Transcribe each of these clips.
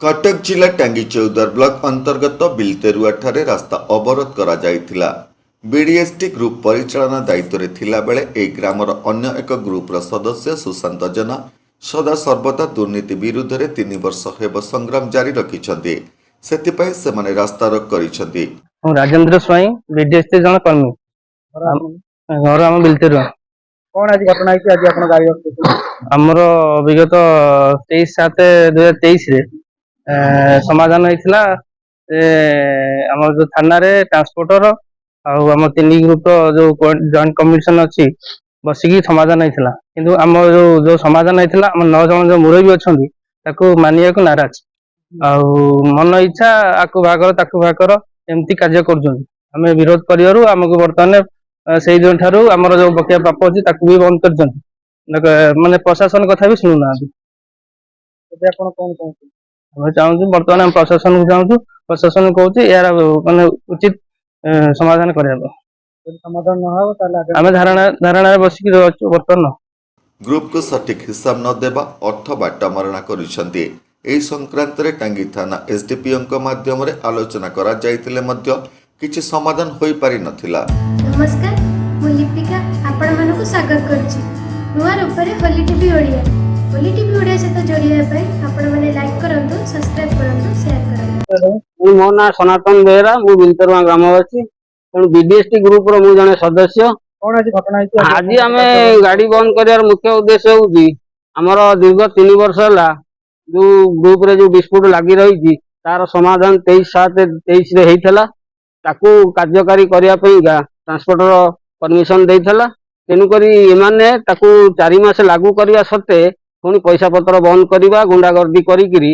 कटक जिला टांगी चौदर ब्लॉक अंतर्गत बिलतेरुआ ठारे रास्ता अवरोध करा जायथिला। बीडीएसटी ग्रुप परिचालना दायित्व रे थिला बेले ए ग्रामर अन्य एक ग्रुपर सदस्य सुशांत जेना सदा सर्वदा दुर्नीति विरुद्ध रे 3 वर्ष हेब संग्राम जारी रखिछन्ति। सेतिपय सेमाने रास्ता रोक करिछन्ति। राजेंद्र स्वाई बीडीएसटी जन कर्मी घर आम बिलतेरुआ। कौन आज घटना है आज आपण गाड़ी रखते आमर विगत 23/7/2023 रे समाधान होता आम जो थाना रे ट्रांसपोर्टर आम 3 ग्रुप जो जॉइंट कमिशन अच्छी बसिकी समाधान होता किंतु आम जो समाधान होता आम 9 जन जो मुरबी अच्छा मानिया को नाराज मन इच्छा आकु भागर ताकु भागर एमती कार्य कर विरोध कर आमको बर्तमान से दिन ठारू आमर जो बकिया प्राप्त अच्छी भी बंद कर माने प्रशासन कथा भी शुणुना। चाहूँ बर्तमान प्रशासन को चाहूँ प्रशासन कहूँ यार माने उचित समाधान करबा समाधान न हो आम धारणा बसिक बर्तमान ग्रुप को सठिक हिसाब न देबा अर्थ बाटमारणा करिसन्ति। एही संक्रांत रे टांगी थाना एसडीपीओ माध्यम रे आलोचना करा जायतिले मध्य किछि समाधान होई पारि नथिला। नमस्कार मु लिपिका आपण मानको स्वागत करछि नुआ रूपरे होली टीवी ओडिया। होली टीवी ओडिया सहित जोड़िया पाई आपण माने लाइक करंतु सब्सक्राइब करंतु शेयर करंतु। मो ना सनातन बेहरा मु बिलतरुआ ग्रामवासी तेणु बीडीएसटी ग्रुप रो मु जने सदस्य। कौन आज घटना है आज आम गाड़ी बंद कर मुख्य उद्देश्य हूँ आमर दीर्घ 3 वर्ष है जो ग्रुप रे जो डिस्प्यूट लगी रही तार समाधान 23/7/23 रे होता ताकू कार्यकारी करने ट्रांसपोर्टर परमिशन देता तेणुक एमाने 4 मास लागू करने सत्ते पुणी पैसा पत्र बंद करवा गुंडागर्दी करी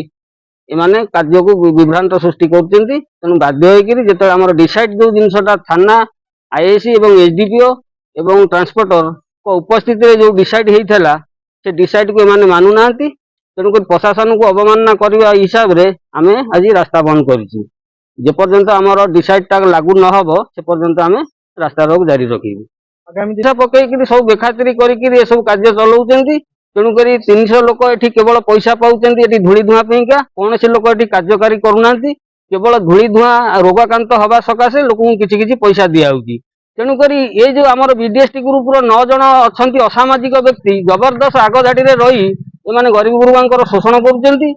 एमाने कार्य को विभ्रांत सृष्टि करते तेणु बाध्य होकर आम डिसाइड जो जिनसा थाना आईएसी और एसडीपीओ एवं ट्रांसपोर्टर को उपस्थित रे जो डिसाइड होता से डिसाइड को एमाने मानु ना तेणुक प्रशासन को अवमानना करने हिसाब रे आमे आज रास्ता बंद करिछु। जे पर्यंत आमर डिसाइड टा लागू न हबो से पर्यंत आमे रास्ता रोक जारी रखिबु। आगामी दिशा पकई सब बेखातिरी करी ये सब कार्य चलाउछन्ती तेणुक 300 लोक एठी केवल पैसा पाउछन्ती एठी धूली धुआ पेइका कौन से लोक एठी कार्यकारी करूनांती केवल धूली धुआ रोगाकांत हवा सकाशे लोक किछि किछि पैसा दिया होउची। तेणुक ये जो आमर बीडीएसटी ग्रुप रो 9 जन अछन्ती असामाजिक व्यक्ति जबरदस्त आगधाड़ी रे रही एमाने गरीब गुरुबांकर शोषण करूछन्ती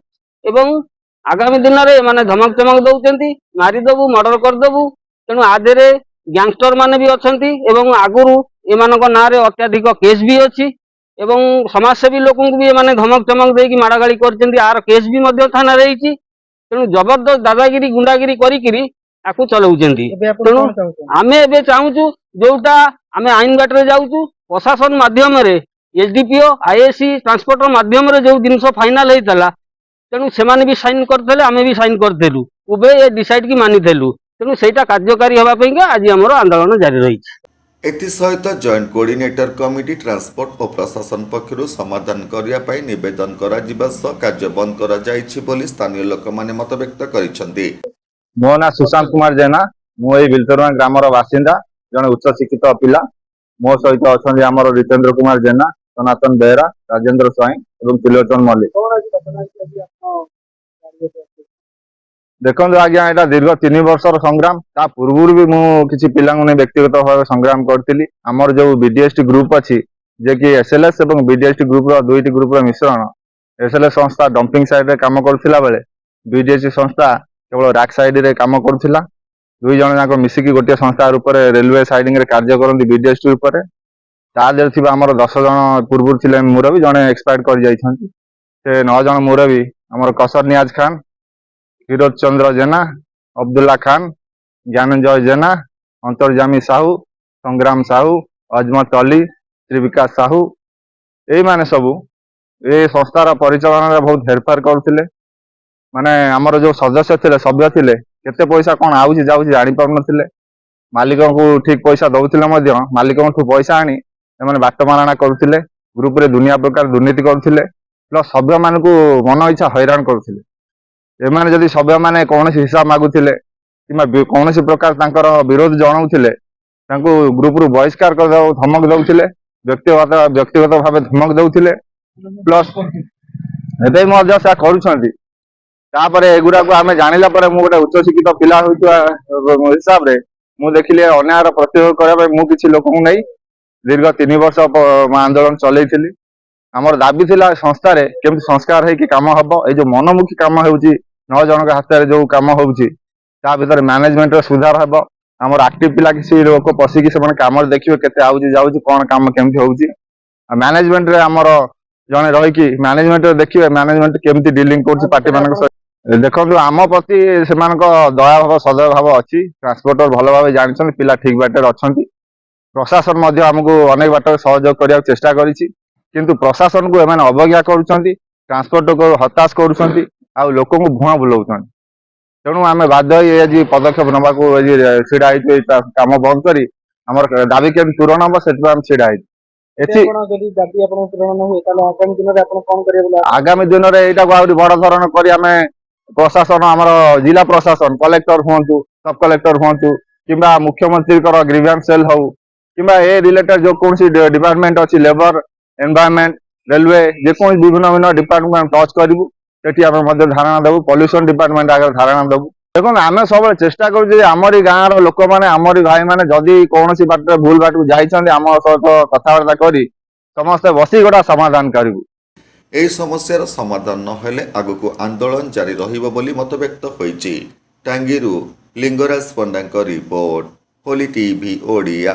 एवं आगामी दिन में एमाने धमक चमक दौरान मारिदेबू मर्डर करदेबू तेणु आधे गैंगस्टर माने भी अछन्ती एवं आगुरु एमानक नाँ रे अत्याधिक केस भी अच्छी एवं समाजसेवी लोक भी एमाने धमक चमक देकी माड़गाड़ी करछन्ती आर केस भी मध्य थाना रही तेणु जबरदस्त दादागिरी गुंडागिरी करी आकु चलाउछन्ती। तेणु आमे एबे चाहूचु जोटा आमे आईन बाटरे जाउचु प्रशासन माध्यम रे एसडीपीओ आईएसी ट्रांसपोर्टर माध्यम रे जो जिनस फाइनाल होता तेणु से भी साइन करते आमे भी साइन करदेलु उबे ये डिसाइड की मानिदेलु तेणु सेटा कार्यकारी होगापी आज आमर आंदोलन जारी रही। एसहित जॉइंट कोऑर्डिनेटर कमिटी ट्रांसपोर्ट और प्रशासन पक्षरु समाधान करने निवेदन करा कार्य बंद करा जायछि बोली स्थानीय लोक माने मत व्यक्त करिसन्ति। मो ना सुशांत कुमार जेना मु एई बिलतरुआ ग्रामर बासिंदा जने उच्च शिक्षित पिला मो सहित अछन्ति आमर रितेंद्र कुमार जेना सनातन बेहरा राजेंद्र स्वाई और त्रिलोचन मल्लिक। देखो आज्ञा यहाँ दीर्घ 3 वर्षर संग्राम ता पूर्व भी मुझे पिला व्यक्तिगत भाव संग्राम करी आमर जो बीडीएसटी ग्रुप अच्छी जे कि एसएलएस और बीडीएसटी ग्रुप दुईटी ग्रुप मिश्रण एसएलएस संस्था डंपिंग साइड रे काम करथिला बेले बीडीएसटी संस्था केवल रैक साइड रे काम करथिला। 2 जन जाक मिसिकी गोटे संस्था रूप रेलवे साइडिंग रे कार्य करती बीडीएसटी रूप तादेर थी आमर 10 जन पूर्व थे मुरबी जड़े एक्सपायर कर जाइछन्ति से 9 जन मुरबी आमर कसर नियाज खान फिरोज चंद्र जेना अब्दुल्ला खान ज्ञानंजय जेना अंतर्जामी साहू संग्राम साहू अजमत अली श्रीविकास साहू यही माने सबू ये संस्थार परिचालन बहुत हेरफेर करते माने आमर जो सदस्य थे सभ्य थे केते पैसा कौन आउची जाउची जानी पार नथिले मालिक को ठीक पैसा दउथिले मध्य मालिक ठू पैसा आनी एमाने बाटमारणा करथिले ग्रुप रे दुनिया प्रकार दुर्नीति करथिले प्लस सभ्य मान को मन इच्छा हैरान करथिले। एमाने जदि सभ्य माने कौन हिसाब मागुथिले कि कौन प्रकार तांकर विरोध जनाउथिले तांको ग्रुप रु बहिष्कार कर धमक दउथिले व्यक्तिगत भाव धमक दउथिले प्लस एबे मध्य से करूछन्ति तापर एगुड़ाक आम जाना पर मुझे गोटे उच्च शिक्षित पिला हिसाब से मुझे देखिली अन्यायर प्रतिरोध करने मुझे किसी लोक नहीं दीर्घ 3 वर्ष आंदोलन चलई आमर दाबी थिला संस्था केमती संस्कार है कि काम हम ये जो मनमुखी काम हो 9 जन हाथ में जो काम हो भर मैनेजमेंट सुधार हम आमर आक्टिव पिला किसी लोक पशिकी से कम देखिए केते आउची जाउची कौन काम केमती होउची मैनेजमेंट रे आमर जने रही मैनेजमेंट देखिए मैनेजमेंट केमती डीलिंग कर पार्टी मान देखो आम प्रति से दया भाव सदय भाव अच्छी ट्रांसपोर्टर भल भाव जानते पिला ठीक बाटर अच्छा प्रशासन आमको अनेक बाट सहयोग करने चेष्टा करिछि किंतु प्रशासन को एमाने अवज्ञा करुछंती ट्रांसपोर्टर को हताश करुछंती आ लोक को भुआ बुलाउछंती तेणु आम बाध्य आज पदक्षेप नवा छिड़ा काम बंद करी आमर दाबी केमती पूरण हम से छिड़ा जदि दाबी आपन पूरण न हुए ताले आगामी दिन रे आपन कोन करिए बोला आगामी दिन में यहाँ आहरी बड़ धरण कर प्रशासन आमर जिला प्रशासन कलेक्टर हूँ सब कलेक्टर हूँ कि मुख्यमंत्री ग्रीवेंस सेल हो कि ए रिलेटेड जो कौन डिपार्टमेंट अच्छी लेबर एनवायरमेंट रेलवे जेको विभिन्न विभिन्न डिपार्टमेंट टच करूँ से धारणा देवु पॉल्यूशन डिपार्टमेंट आगे धारणा देवु देखो आम सब चेष्टा करमरी गाँव लोक मैंने आमरी भाई मैंने जदि कौन बाट भूल बाट जाइए आम सहित कथबार्ता कर समस्ते बसी गोटा समाधान करूँ ଏହି ସମସ୍ୟାର ସମାଧାନ ନହେଲେ ଆଗକୁ ଆନ୍ଦୋଳନ ଜାରି ରହିବ ବୋଲି ମତବ୍ୟକ୍ତ ହୋଇଛି। ଟାଙ୍ଗୀରୁ ଲିଙ୍ଗରାଜ ପଣ୍ଡାଙ୍କ ରିପୋର୍ଟ, ହୋଲି ଟିଭି ଓଡ଼ିଆ।